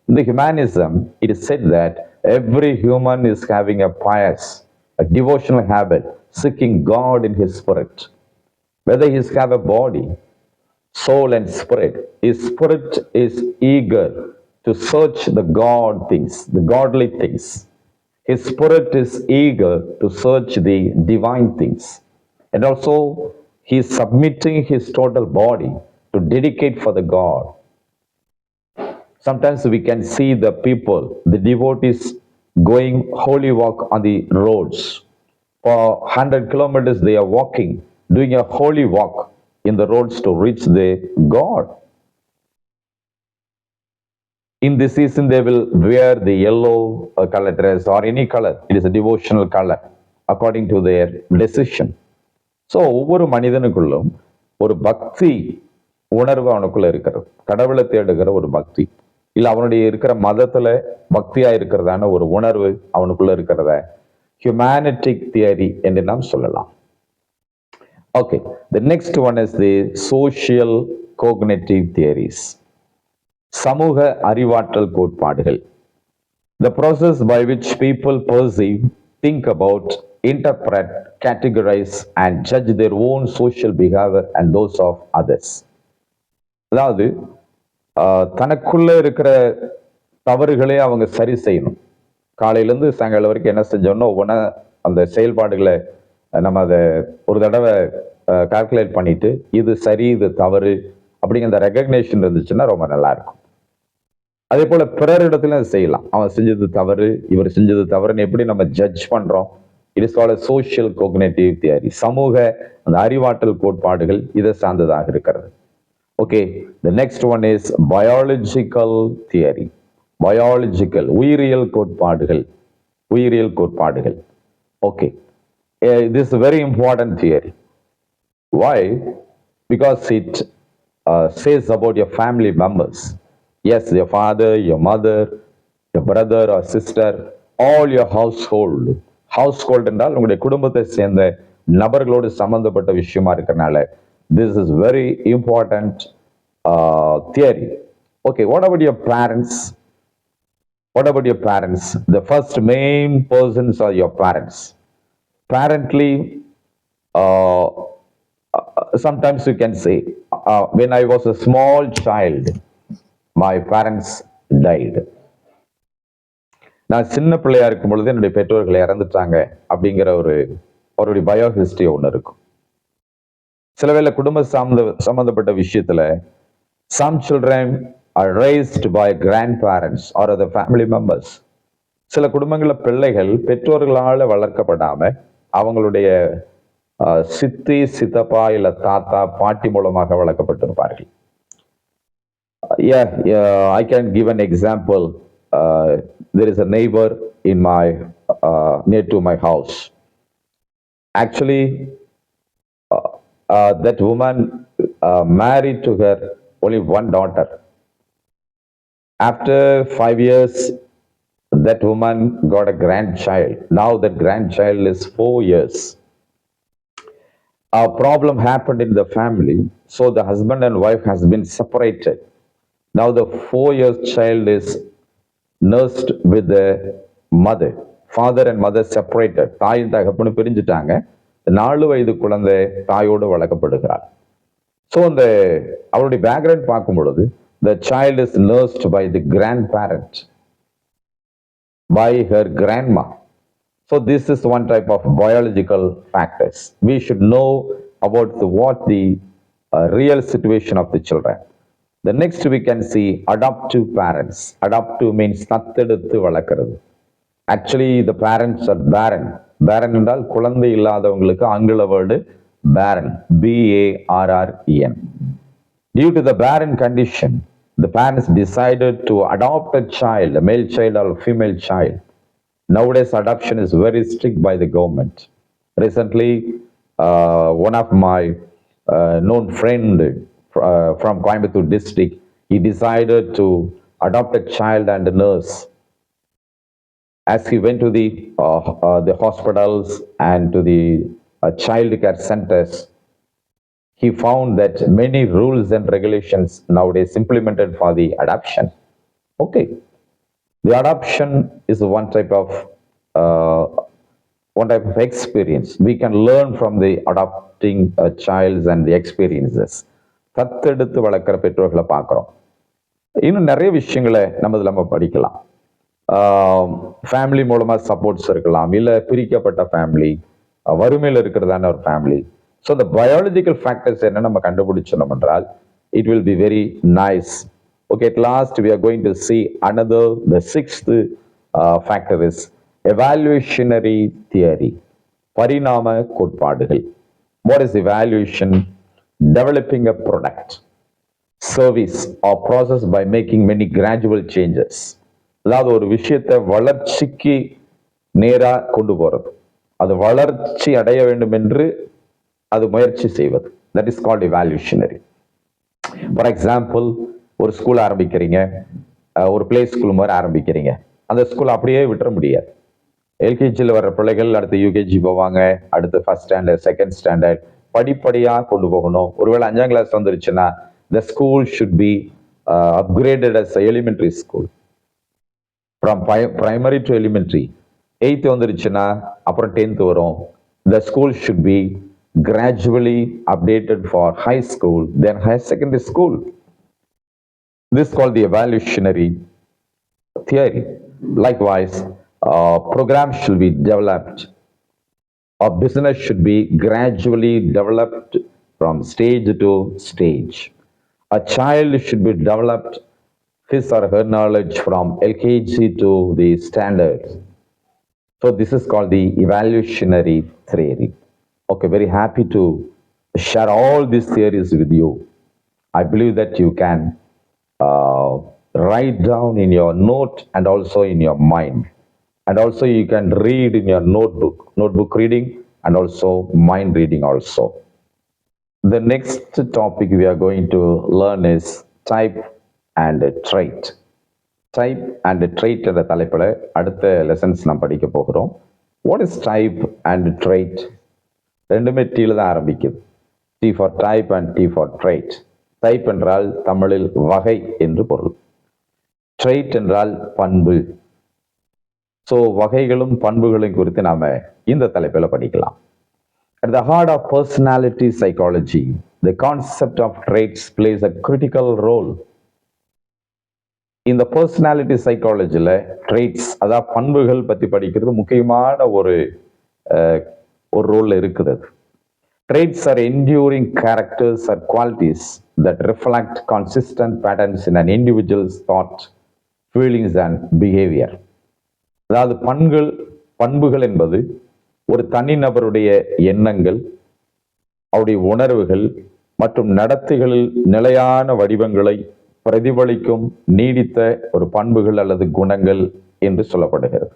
In the humanism, it is said that every human is having a pious, a devotional habit, seeking God in his spirit. Whether he have a body, soul, and spirit, his spirit is eager to search the God things, the godly things. His spirit is eager to search the divine things. And also, he is submitting his total body to dedicate for the God. Sometimes we can see the people, the devotees going holy walk on the roads. For 100 kilometers, they are walking, doing a holy walk in the roads to reach the God. In this season, they will wear the yellow color dress or any color. It is a devotional color according to their decision. So ஒவ்வொரு மனிதனுக்குள்ளும் ஒரு பக்தி உணர்வு அவனுக்குள்ள இருக்கிறது. கடவுளை தேடுகிற ஒரு பக்தி, இல்லை அவனுடைய இருக்கிற மதத்துல பக்தியா இருக்கிறதான ஒரு உணர்வு அவனுக்குள்ள இருக்கிறத ஹியூமனிட்டிக் தியரி என்று நாம் சொல்லலாம். Okay, the next one is the social cognitive theories. சமூக அறிவாற்றல் கோட்பாடுகள். The process by which people perceive, think about, interpret, categorize and judge their own social behavior and those of others. அதாவது தனக்குள்ள இருக்கிற தவறுகளே அவங்க சரி செய்யணும். காலையிலேருந்து சாயங்காலம் வரைக்கும் என்ன செஞ்சோம்னா ஒவ்வொன்றா அந்த செயல்பாடுகளை நம்ம அதை ஒரு தடவை கால்குலேட் பண்ணிட்டு இது சரி இது தவறு அப்படிங்கிற அந்த ரெகக்னேஷன் இருந்துச்சுன்னா ரொம்ப நல்லா இருக்கும். அதே போல பிறரிடத்துல செய்யலாம். அவன் செஞ்சது தவறு, இவர் செஞ்சது தவறுன்னு எப்படி நம்ம ஜட்ஜ் பண்றோம்? It is called social cognitive theory. சமூக அந்த அறிவாற்றல் கோட்பாடுகள் இதை சார்ந்ததாக இருக்கிறது. Okay, the next one is biological theory. Biological உயிரியல் கோட்பாடுகள். உயிரியல் கோட்பாடுகள். Okay, this is a very important theory. Why? Because it says about your family members. Yes, your father, your mother, your brother or sister, all your household. Household என்றால் உங்களுடைய குடும்பத்தை சேர்ந்த நபர்களோடு சம்பந்தப்பட்ட விஷயமா இருக்கிறனால this is very important theory. Okay, what about your parents? What about your parents? The first main persons are your parents. Apparently, sometimes you can say, when I was a small child, my parents died. நான் சின்ன பிள்ளையா இருக்கும் பொழுது என்னுடைய பெற்றோர்கள் இறந்துட்டாங்க அப்படிங்கிற அவருடைய பயோ ஹிஸ்டரி ஒன்று இருக்கும். சில வேளை குடும்ப சம்பந்தப்பட்ட விஷயத்துல some children are raised by grandparents or other family members. சில குடும்பங்களில் பிள்ளைகள் பெற்றோர்களால் வளர்க்கப்படாம அவங்களுடைய சித்தி, சித்தப்பா, இல்ல தாத்தா, பாட்டி மூலமாக வளர்க்கப்பட்டிருப்பார்கள். I can give an example. There is a neighbor in near to my house. Actually, that woman married to her only one daughter. After 5 years, that woman got a grandchild. Now that grandchild is 4 years. A problem happened in the family, so the husband and wife has been separated. Now the 4-year child is nursed with the mother. Father and mother separated. தாயும் தகப்பனு பிரிஞ்சுட்டாங்க. 4 வயது குழந்தை தாயோடு வளர்க்கப்படுகிறார். So அவருடைய background பார்க்கும் பொழுது the child is nursed by the grandparent, by her grandma. So this is one type of biological factors. We should know about what the real situation of the children. The next we can see adoptive parents. Adoptive means தத்தெடுத்து வளர்க்கிறது. Actually the parents are barren. Barren என்றால் குழந்தை இல்லாதவங்களுக்கு ஆங்கில word barren, BARREN. Due to the barren condition, the parents decided to adopt a child, a male child or a female child. Nowadays adoption is very strict by the government. Recently, one of my known friend from Coimbatore district, he decided to adopt a child and a nurse. As he went to the hospitals and to the child care centers, he found that many rules and regulations nowadays implemented for the adoption. Okay, The adoption is uh, one type of experience. We can learn from the adopting a child and the experiences. தத்தெடுத்து வளர்க்குற பெற்றோர்களை பார்க்குறோம். இன்னும் நிறைய விஷயங்களை நம்ம படிக்கலாம். Family மூலமாக சப்போர்ட்ஸ் இருக்கலாம், இல்லை பிரிக்கப்பட்ட ஃபேமிலி, வறுமையில் இருக்கிறதான ஒரு ஃபேமிலி. ஸோ இந்த பயாலஜிக்கல் ஃபேக்டர்ஸ் என்ன நம்ம கண்டுபிடிச்சோம் என்றால் it will be very nice. Okay, at last we are going to see the sixth factor is evaluationary theory. பரிணாம கோட்பாடுகள். What is evaluation? Developing a product, service or process by making many gradual changes. அதாவது ஒரு விஷயத்தை வளர்ச்சிக்கு நேராக கொண்டு போறது, அது வளர்ச்சி அடைய வேண்டும் என்று அது முயற்சி செய்வது. That is called evaluationary. For example, ஒரு ஸ்கூல் ஆரம்பிக்கிறீங்க, ஒரு பிளே ஸ்கூல் மாதிரி ஆரம்பிக்கிறீங்க. அந்த ஸ்கூல் அப்படியே விட்டுற முடியாது. எல்கேஜியில் வர்ற பிள்ளைகள் அடுத்து யூகேஜி போவாங்க, அடுத்து ஃபர்ஸ்ட் ஸ்டாண்டர்ட், செகண்ட் ஸ்டாண்டர்ட், படிப்படியாக கொண்டு போகணும். ஒருவேளை 5ஆம் கிளாஸ் வந்துருச்சுன்னா the school should be upgraded as a elementary school. From primary to elementary. 8th வந்துருச்சுன்னா அப்புறம் 10th வரும். The school should be gradually updated for high school, then higher secondary school. This is called the evaluationary theory. Likewise, programs should be developed. Our business should be gradually developed from stage to stage. A child should be developed his or her knowledge from LKG to the standards. So this is called the evaluationary theory. Okay, very happy to share all these theories with you. I believe that you can write down in your note and also in your mind. And also you can read in your notebook reading and also mind reading also. The next topic we are going to learn is type and trait. Type and trait என்ற தலைப்பில் அடுத்த lessons நாம் படிக்க போகிறோம். What is type and trait? ரெண்டுமே டீல தான் ஆரம்பிக்குது. T for type and T for trait. Type என்றால் தமிழில் வகை என்று பொருள். ட்ரெய்ட் என்றால் பண்பு. ஸோ வகைகளும் பண்புகளையும் குறித்து நாம இந்த தலைப்பில் படிக்கலாம். At the heart of personality psychology, the concept of traits plays a critical role. இந்த பர்சனாலிட்டி சைக்காலஜியில் ட்ரெய்ட்ஸ், அதாவது பண்புகள் பற்றி படிக்கிறது முக்கியமான ஒரு ரோல் இருக்குது. Traits are enduring characters or qualities that reflect consistent patterns in an individual's thought, feelings and behavior. அதாவது பண்புகள் என்பது ஒரு தனிநபருடைய எண்ணங்கள், அவருடைய உணர்வுகள் மற்றும் நடத்தைகளில் நிலையான வடிவங்களை பிரதிபலிக்கும் நீடித்த ஒரு பண்புகள் அல்லது குணங்கள் என்று சொல்லப்படுகிறது.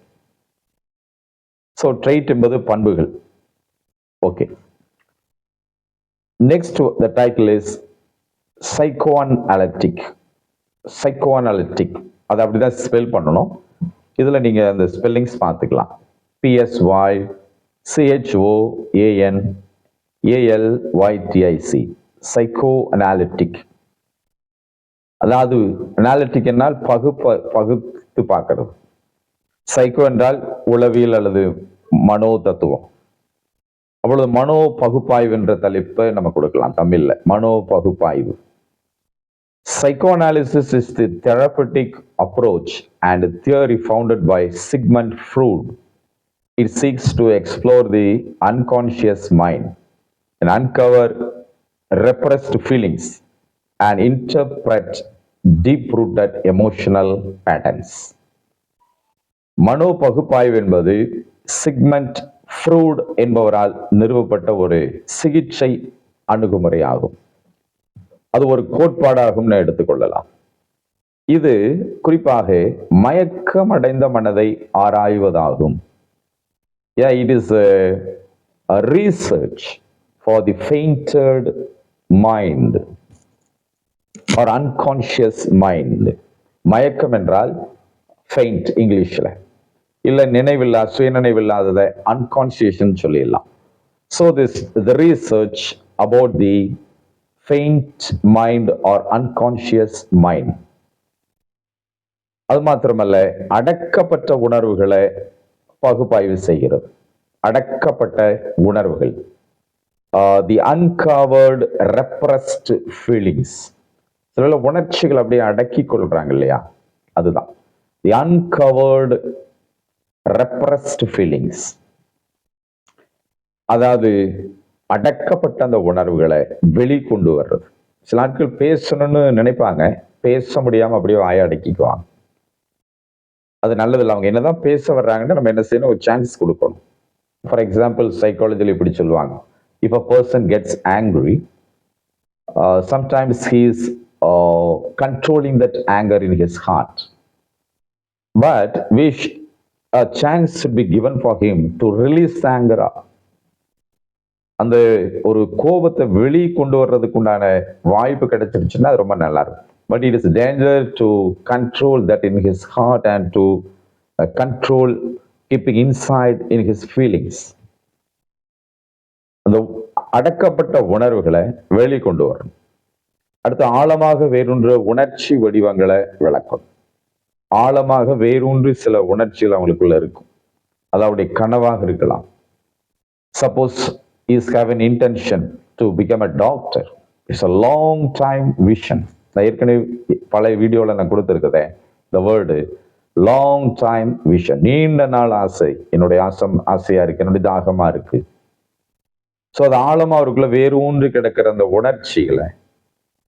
ஸோ ட்ரெய்ட் என்பது பண்புகள். Okay, next the title is psychoanalytic. அது அப்படிதான் ஸ்பெல் பண்ணணும். இதில் நீங்கள் அந்த ஸ்பெல்லிங்ஸ் பார்த்துக்கலாம். PSYCHOANALYTIC, psychoanalytic. அதாவது அனாலிட்டிக் என்றால் பகுத்து பார்க்கறது. சைக்கோ என்றால் உளவியல் அல்லது மனோ தத்துவம். அவ்வளவு மனோ பகுப்பாய்வு என்ற தலைப்பை நம்ம கொடுக்கலாம் தமிழ்ல, மனோ பகுப்பாய்வு. Psychoanalysis is the therapeutic approach and theory founded by Sigmund Freud. It seeks to explore the unconscious mind and uncover repressed feelings and interpret deep-rooted emotional patterns. மனோ பகுப்பாய்வு என்பது சிக்மண்ட் ஃப்ரூட் என்பவரால் நிறுவப்பட்ட ஒரு சிகிச்சை அணுகுமுறை ஆகும். அது ஒரு கோட்பாடாகும் எடுத்துக்கொள்ளலாம். இது குறிப்பாக மயக்கமடைந்த மனதை ஆராய்வதாகும். It is a research for the fainted mind or unconscious mind. மயக்கம் என்றால் ஃபெயிண்ட் இங்கிலீஷில், இல்லை நினைவில்லா சுயநினைவில்லாததை அன்கான்சியஸ் சொல்லிடலாம். So the research about the faint mind or unconscious mind. அது மாத்திரமல்ல, அடக்கப்பட்ட உணர்வுகளை பகுப்பாய்வு செய்கிறது. அடக்கப்பட்ட உணர்வுகள், தி அன்கவர்டு ரெப்ரஸ்ட் ஃபீலிங்ஸ். சில உணர்ச்சிகள் அப்படியே அடக்கி கொள்றாங்க இல்லையா, அதுதான் தி அன்கவர்டு ரெப்ரஸ்ட் ஃபீலிங்ஸ். அதாவது அடக்கப்பட்ட அந்த உணர்வுகளை வெளிக்கொண்டு வர்றது. சில ஆட்கள் பேசணும்னு நினைப்பாங்க, பேச முடியாம அப்படியே வாய அடக்கிக்குவாங்க. அது நல்லதில்லை. அவங்க என்னதான் பேச வர்றாங்கன்னு நம்ம என்ன செய்யணும், ஒரு சான்ஸ் கொடுக்கணும். ஃபார் எக்ஸாம்பிள், சைக்காலஜியில் இப்படி சொல்லுவாங்க, if a person gets angry, sometimes he is controlling that anger in his heart, but a chance should be given for him to release the anger. அந்த ஒரு கோபத்தை வெளி கொண்டு வர்றதுக்கு உண்டான வாய்ப்பு கிடைச்சிருச்சுன்னா அது ரொம்ப நல்லா இருக்கும். But it is danger to control that in his heart and to control keeping inside in his feelings. அந்த அடக்கப்பட்ட உணர்வுகளை வெளிக்கொண்டு வரணும். அடுத்து, ஆழமாக வேரூன்ற உணர்ச்சி வடிவங்களை விளக்கணும். ஆழமாக வேரூன்றி சில உணர்ச்சிகள் அவங்களுக்குள்ள இருக்கும். அது அவருடைய கனவாக இருக்கலாம். Suppose is have an intention to become a doctor. It's a long time vision. நான் ஏற்கனவே பழைய வீடியோவில் நான் கொடுத்துருக்கேன், இந்த வேர்டு லாங் டைம் விஷன். நீண்ட நாள் ஆசை, என்னுடைய ஆசையா இருக்கு, என்னுடைய தாகமா இருக்கு. ஸோ அது ஆழமா அவருக்குள்ள வேறு ஊன்றி கிடக்கிற அந்த உணர்ச்சிகளை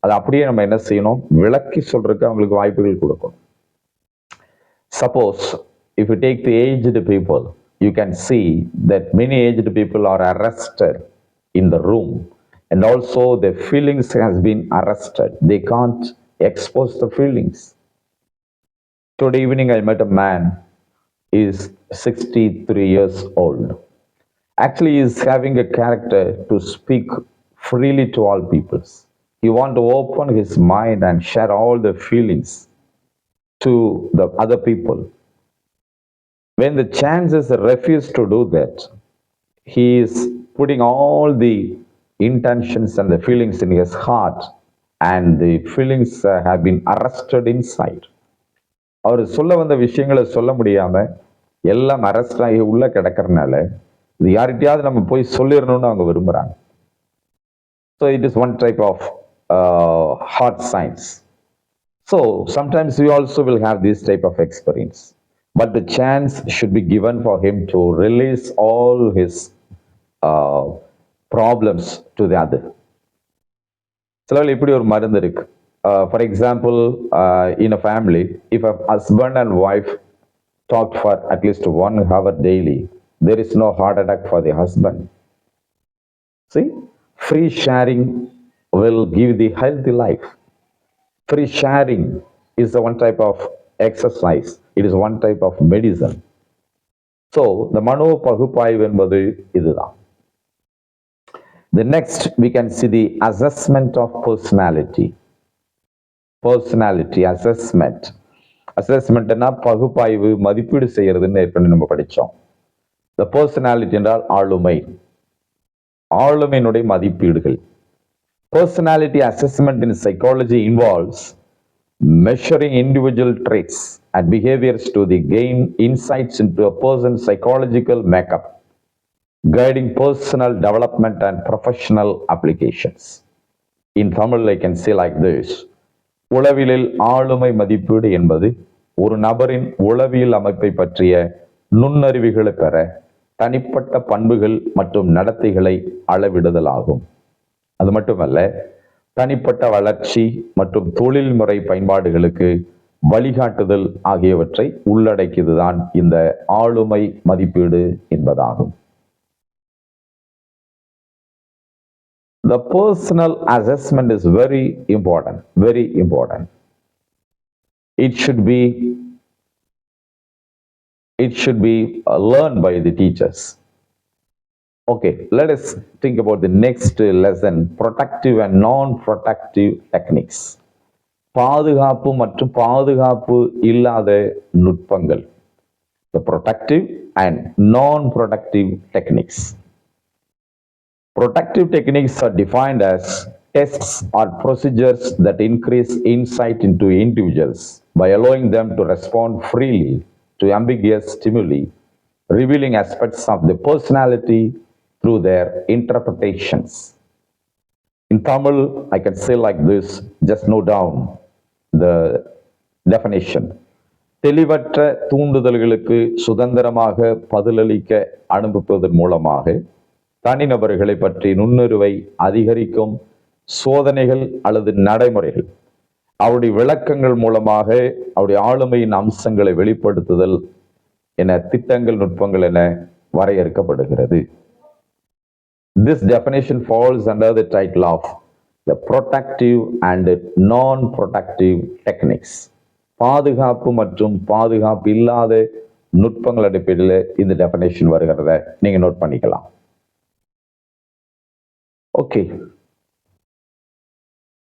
அது அப்படியே நம்ம என்ன செய்யணும், விளக்கி சொல்றதுக்கு அவங்களுக்கு வாய்ப்புகள் கொடுக்கணும். Suppose if you take the aged people, you can see that many aged people are arrested in the room, and also their feelings has been arrested. They can't expose the feelings. Today evening I met a man, he is 63 years old. Actually, he is having a character to speak freely to all peoples. He want to open his mind and share all the feelings to the other people. When the chances refuse to do that, he is putting all the intentions and the feelings in his heart, and the feelings have been arrested inside. அவர் சொல்ல வந்த விஷயங்களை சொல்ல முடியாம எல்லாம் arrest ஆகி உள்ள கிடக்கிறதுனால இது யார்கிட்டயாவது நம்ம போய் சொல்லிடணும்னு அவங்க விரும்புறாங்க. So it is one type of heart science. So sometimes we also will have this type of experience. But the chance should be given for him to release all his problems to the other. சிலவில் இப்படி ஒரு மருந்து இருக்கு. For example, in a family, if a husband and wife talk for at least 1 hour daily, there is no heart attack for the husband. See, free sharing will give the healthy life. Free sharing is the one type of exercise. It is one type of medicine. So the மனோ பகுப்பாய்வு என்பது இதுதான். The next we can see the assessment of personality. Personality assessment. Assessmentனா பகுப்பாய்வு, மதிப்பீடு செய்யறதுன்னு ஏற்கனவே நம்ம படிச்சோம். The personality என்றால் ஆளுமை, ஆளுமையினுடைய மதிப்பீடுகள். Personality assessment in psychology involves measuring individual traits and behaviors to gain insights into a person's psychological makeup, guiding personal development and professional applications. In Tamil, I can say like this: உளவியலில் ஆளுமை மதிப்பீடு என்பது ஒரு நபரின் உளவியல் அமைப்பை பற்றிய நுண்ணறிவுகளை பெற தனிப்பட்ட பண்புகள் மற்றும் நடத்தைகளை அளவிடுதல் ஆகும். அது மட்டுமல்ல, தனிப்பட்ட வளர்ச்சி மற்றும் தொழில்முறை பயன்பாடுகளுக்கு வழிகாட்டுதல் ஆகியவற்றை உள்ளடக்கியதுதான் இந்த ஆளுமை மதிப்பீடு என்பதாகும். The personal assessment is very important, very important. It should be learned by the teachers. Okay, let us think about the next lesson, protective and non-protective techniques. பாதுகாப்பு மற்றும் பாதுகாப்பு இல்லாத நுட்பங்கள். The protective and non-protective techniques. Protective techniques are defined as tests or procedures that increase insight into individuals by allowing them to respond freely to ambiguous stimuli, revealing aspects of the personality through their interpretations. In Tamil, I can say like this, just note down the definition. தெளிவற்ற தூண்டுதல்களுக்கு சுதந்திரமாக பதிலளிக்க அனுப்புவதன் மூலமாக தனிநபர்களை பற்றி நுண்ணறிவை அதிகரிக்கும் சோதனைகள் அல்லது நடைமுறைகள், அவருடைய விளக்கங்கள் மூலமாக அவருடைய ஆளுமையின் அம்சங்களை வெளிப்படுத்துதல் என திட்டங்கள், நுட்பங்கள் என வரையறுக்கப்படுகிறது. This definition falls under the title of the protective and non-protective techniques. பாதுகாப்பு மற்றும் பாதுகாப்பு இல்லாத நுட்பங்கள் அடிப்படையில் இந்த டெஃபினேஷன் வருகிறத நீங்க நோட் பண்ணிக்கலாம். Okay.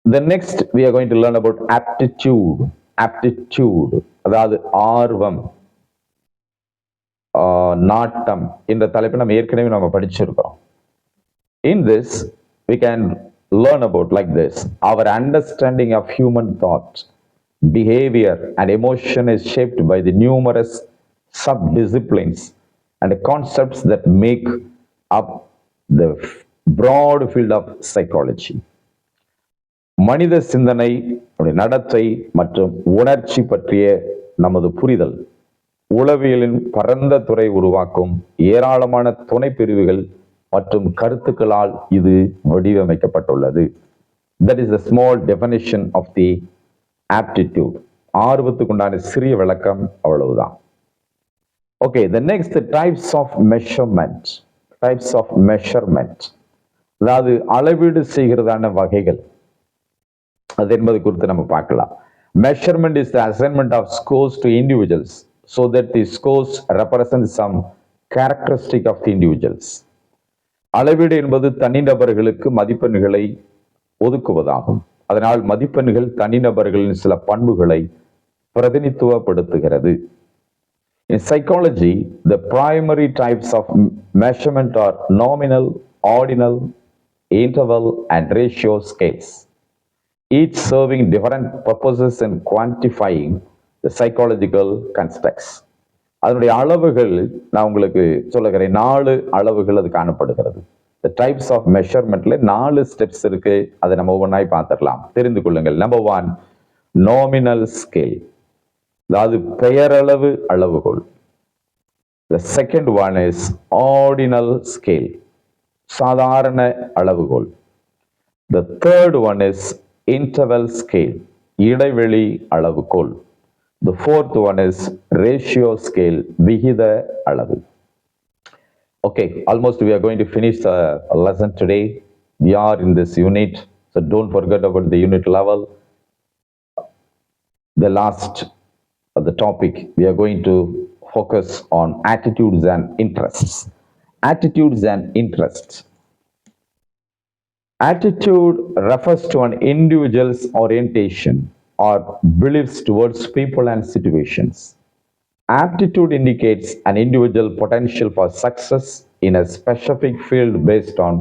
The next we are going to learn about aptitude. Aptitude, அதாவது ஆர்வம், நாட்டம் என்ற தலைப்பை நம்ம ஏற்கனவே நம்ம படிச்சிருக்கிறோம். In this, we can learn about like this. Our understanding of human thought, behavior, and emotion is shaped by the numerous sub-disciplines and the concepts that make up the broad field of psychology. மனித சிந்தனை, நடத்தை மற்றும் உணர்ச்சி பற்றிய நமது புரிதல் உளவியலின் பரந்த துறை உருவாக்கும் ஏராளமான துணை பிரிவுகள் மற்றும் கருத்துக்களால் இது வடிவமைக்கப்பட்டுள்ளது. That is the small definition of the aptitude. ஆர்வத்துக்குண்டான சிறிய விளக்கம் அவ்வளவுதான். Okay, the next types of measurement. Types of measurement. அதாவது அளவீடு செய்கிறதான வகைகள் அது என்பது குறித்து நம்ம பார்க்கலாம். Measurement is the assignment of scores to individuals so that the scores represent some characteristic of the individuals. அளவீடு என்பது தனிநபர்களுக்கு மதிப்பெண்களை ஒதுக்குவதாகும். அதனால் மதிப்பெண்கள் தனிநபர்களின் சில பண்புகளை பிரதிநிதித்துவப்படுத்துகிறது. In psychology, the primary types of measurement are nominal, ordinal, interval, and ratio scales, each serving different purposes in quantifying the psychological constructs. அதனுடைய அளவுகள் நான் உங்களுக்கு சொல்லுகிறேன். 4 அளவுகள் அது காணப்படுகிறது. The types of measurementல 4 ஸ்டெப்ஸ் இருக்கு. அதை நம்ம ஒவ்வொன்றாய் பார்த்துடலாம், தெரிந்து கொள்ளுங்கள். Number 1, nominal scale, அதாவது பெயரளவு அளவுகோல். The second one is ordinal scale, சாதாரண அளவுகோல். The third one is interval scale, இடைவெளி அளவுகோல். The fourth one is ratio scale, விகித அளவு. Okay, almost we are going to finish the lesson today. We are in this unit, so don't forget about the unit level. The last of the topic, we are going to focus on attitudes and interests. Attitudes and interests. Attitude refers to an individual's orientation or beliefs towards people and situations. Aptitude indicates an individual potential for success in a specific field based on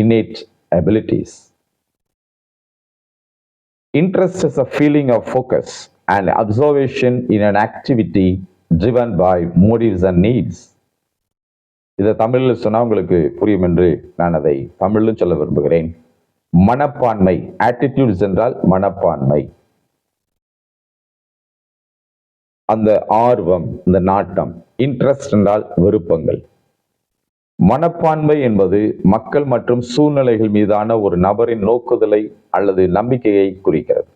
innate abilities. Interest is a feeling of focus and observation in an activity driven by motives and needs. இதை தமிழில் சொன்னால் உங்களுக்கு புரியும் என்று நான் அதை தமிழிலும் சொல்ல விரும்புகிறேன். மனப்பான்மை, ஆட்டிடியூட்ஸ் என்றால் மனப்பான்மை, அந்த ஆர்வம், இந்த நாட்டம். இன்ட்ரெஸ்ட் என்றால் விருப்பங்கள். மனப்பான்மை என்பது மக்கள் மற்றும் சூழ்நிலைகள் மீதான ஒரு நபரின் நோக்குதலை அல்லது நம்பிக்கையை குறிக்கிறது.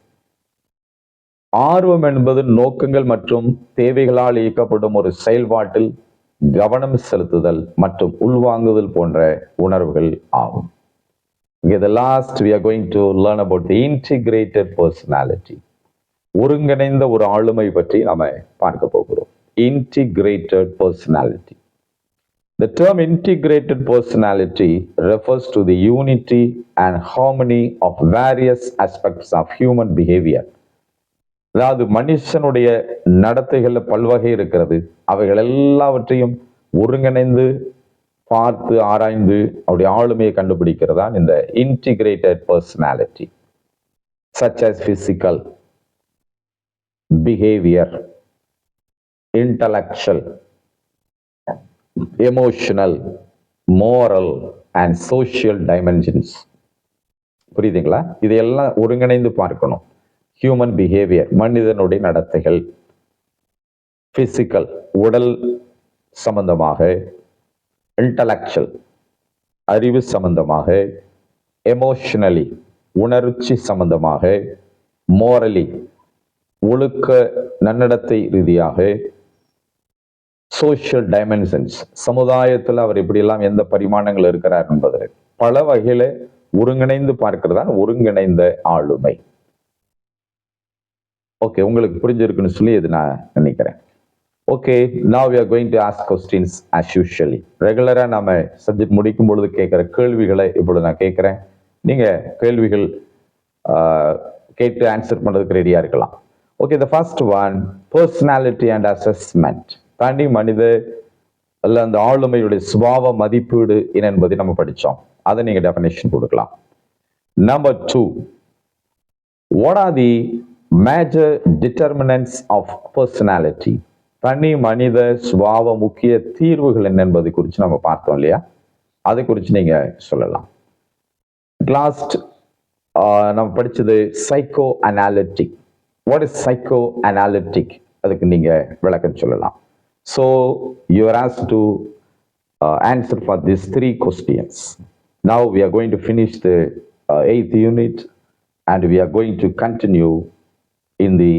ஆர்வம் என்பது நோக்கங்கள் மற்றும் தேவைகளால் இயக்கப்படும் ஒரு செயல்பாட்டில் கவனம் செலுத்துதல் மற்றும் உள்வாங்குதல் போன்ற உணர்வுகள் ஆகும். Okay, the last we are going to learn about the integrated personality. ஒருங்கிணைந்த ஒரு ஆளுமை பற்றி நாம பார்க்க போகிறோம். Integrated personality. The term integrated personality refers to the unity and harmony of various aspects of human behavior. அதாவது மனுஷனுடைய நடத்தைகள்ல பல்வகை இருக்கிறது. அவைகள் எல்லாவற்றையும் ஒருங்கிணைந்து பார்த்து ஆராய்ந்து அவருடைய ஆளுமையை கண்டுபிடிக்கிறதான் இந்த integrated personality. Such as physical, behavior, intellectual, emotional, moral and social dimensions. புரியுதுங்களா? இதையெல்லாம் ஒருங்கிணைந்து பார்க்கணும். ஹியூமன் பிஹேவியர், மனிதனுடைய நடத்தைகள், பிசிக்கல், உடல் சம்பந்தமாக, இன்டலெக்சுவல், அறிவு சம்பந்தமாக, எமோஷனலி, உணர்ச்சி சம்பந்தமாக, மோரலி, ஒழுக்க நன்னடத்தை ரீதியாக, சோஷியல் டைமென்ஷன்ஸ், சமுதாயத்தில் அவர் எப்படியெல்லாம் எந்த பரிமாணங்கள் இருக்கிறார் என்பது பல வகையில ஒருங்கிணைந்து பார்க்கிறதான் ஒருங்கிணைந்த ஆளுமை. ஓகே, உங்களுக்கு புரிஞ்சிருக்குன்னு சொல்லி இது நான் நினைக்கிறேன். Okay, now we are going to ask questions as usually. ரெகுலரா நாம சப்ஜெக்ட் முடிக்கும் பொழுது கேட்கிற கேள்விகளை இப்பொழுது நான் கேட்கிறேன். நீங்க கேள்விகள் கேட்டு ஆன்சர் பண்றதுக்கு ரெடியா இருக்கலாம். Okay, the first one, personality and assessment. தனி மனித அல்ல அந்த ஆளுமையுடைய சுபாவ மதிப்பீடு என்பதை நம்ம படிச்சோம். அதை நீங்க டெஃபினேஷன் கொடுக்கலாம். Number 2, what are the major determinants of personality? தனி மனித சுபாவ முக்கிய தீர்வுகள் என்ன என்பதை குறித்து நம்ம பார்த்தோம் இல்லையா? அதை குறித்து நீங்க சொல்லலாம். லாஸ்ட் நம்ம படிச்சது psycho analytic. What is psycho analytic? அதுக்கு நீங்க விளக்கம் சொல்லலாம். So you are asked to answer for these 3 questions. Now we are going to finish the 8th unit and we are going to continue in the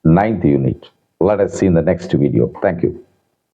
9th unit. Let us see in the next video. Thank you.